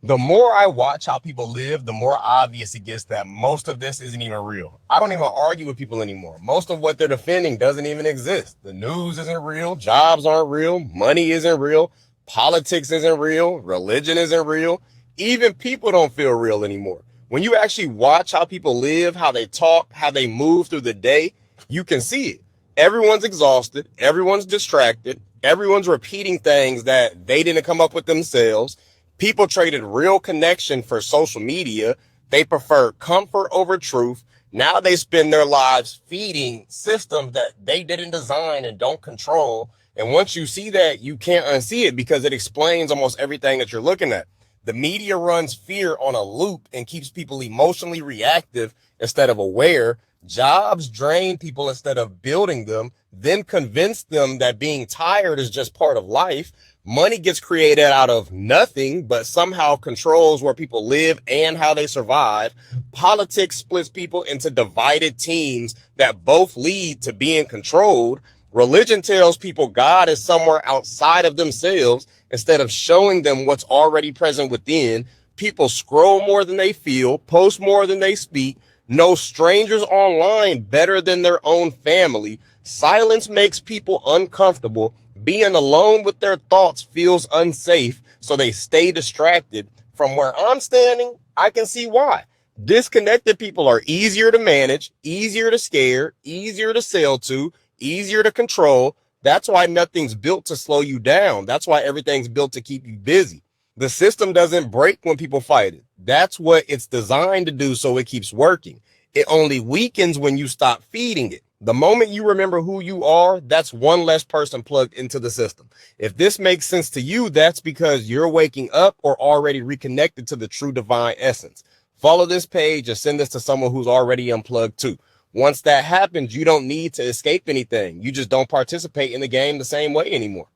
The more I watch how people live, the more obvious it gets that most of this isn't even real. I don't even argue with people anymore. Most of what they're defending doesn't even exist. The news isn't real. Jobs aren't real. Money isn't real. Politics isn't real. Religion isn't real. Even people don't feel real anymore. When you actually watch how people live, how they talk, how they move through the day, you can see it. Everyone's exhausted. Everyone's distracted. Everyone's repeating things that they didn't come up with themselves. People traded real connection for social media. They prefer comfort over truth. Now they spend their lives feeding systems that they didn't design and don't control. And once you see that, you can't unsee it because it explains almost everything that you're looking at. The media runs fear on a loop and keeps people emotionally reactive instead of aware. Jobs drain people instead of building them, then convince them that being tired is just part of life. Money gets created out of nothing, but somehow controls where people live and how they survive. Politics splits people into divided teams that both lead to being controlled. Religion tells people God is somewhere outside of themselves instead of showing them what's already present within. People scroll more than they feel, post more than they speak, know strangers online better than their own family. Silence makes people uncomfortable. Being alone with their thoughts feels unsafe, so they stay distracted. From where I'm standing, I can see why. Disconnected people are easier to manage, easier to scare, easier to sell to, easier to control. That's why nothing's built to slow you down. That's why everything's built to keep you busy. The system doesn't break when people fight it. That's what it's designed to do, so it keeps working. It only weakens when you stop feeding it. The moment you remember who you are, that's one less person plugged into the system. If this makes sense to you, that's because you're waking up or already reconnected to the true divine essence. Follow this page and send this to someone who's already unplugged too. Once that happens, you don't need to escape anything. You just don't participate in the game the same way anymore.